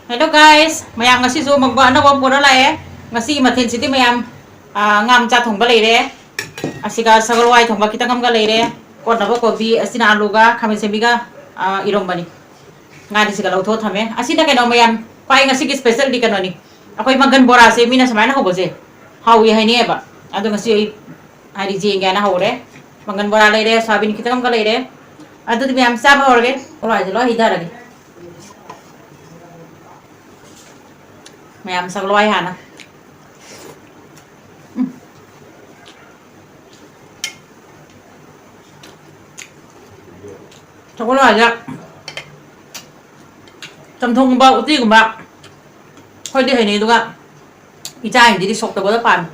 Hello guys, mayam ngasi zo magbaano ko puro la ngasi mathin siti mayam ngam cha thongba leire asiga sagalwai thongba kita ngam ga leire kon na ko bi asina aluga khame semiga irom bani ngadi siga lau tho thame asina keno mayam pai ngasi ki special di kanoni akoi magan bora se mina samana ho boje hawi haini eba adu ngasi hari ji ngana hore magan bora leire sabin kita ngam ga leire adu mayam sa ba horge ora jelo hidar age mayam sagalwai hana 저걸로 하자. 점통금밥, 우띠금밥. 헐디 해니도가 이 자인들이 속도보다 반.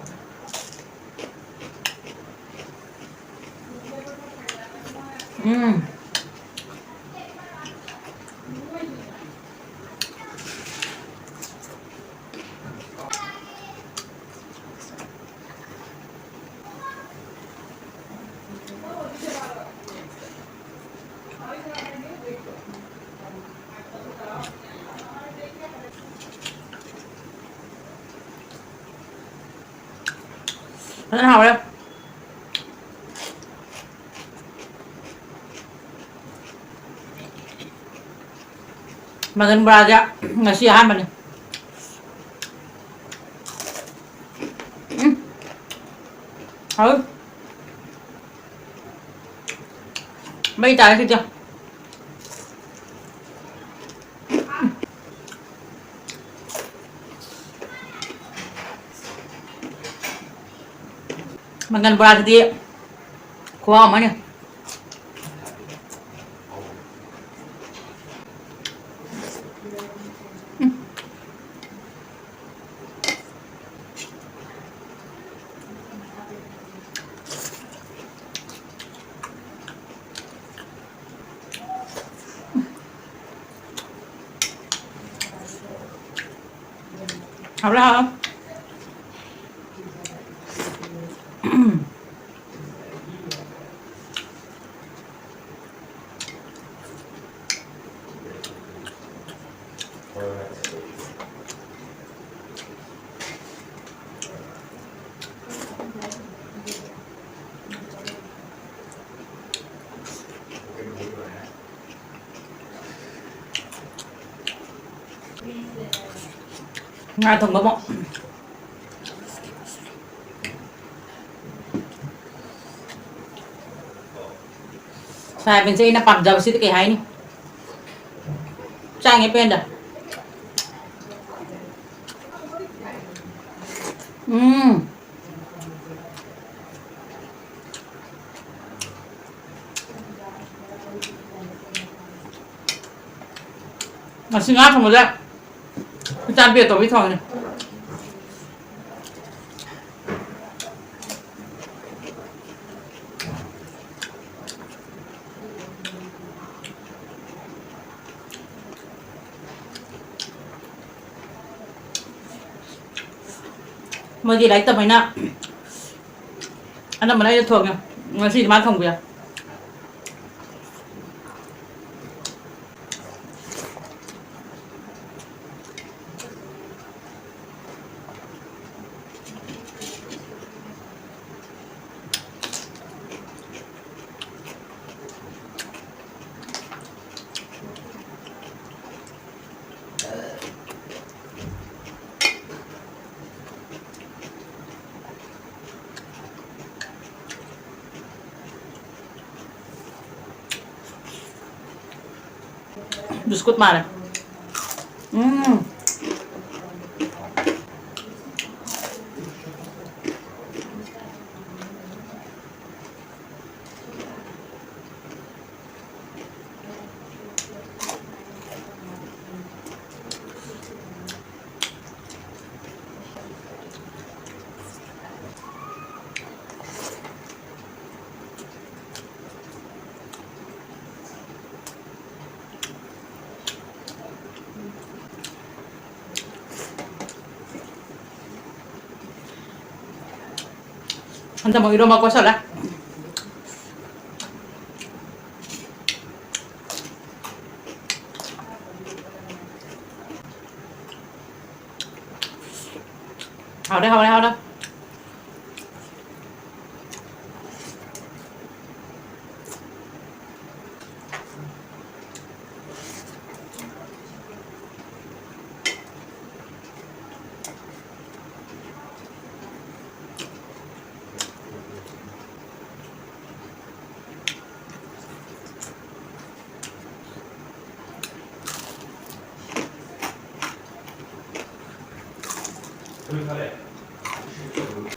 Rất hào đấy. Makan beraja ngasih apa nih? Halo. Bây giờ thì chưa? Makan berat dia kuah mana apa ngai thùng bông saya bensin na pam jauh situ kayak ini saya ngepen dah masih ngat sama dia kita ambil topi thong này mà gì đấy tập này nè anh làm ở đây thường nhá mà gì mà không kìa biskut mana Anda mau irom ako sa la 好的好的好的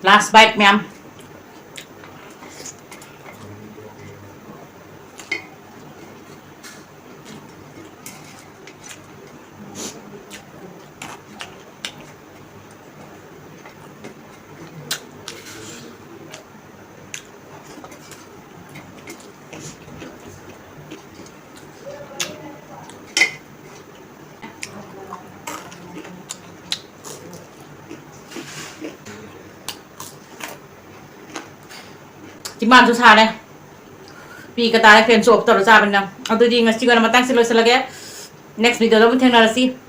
last bite ma'am Di man susah Pi kata kalian cuap terus apa nih? Atau di ngasih gua nama thanks selalu selagi. Next video lo mungkin nasi.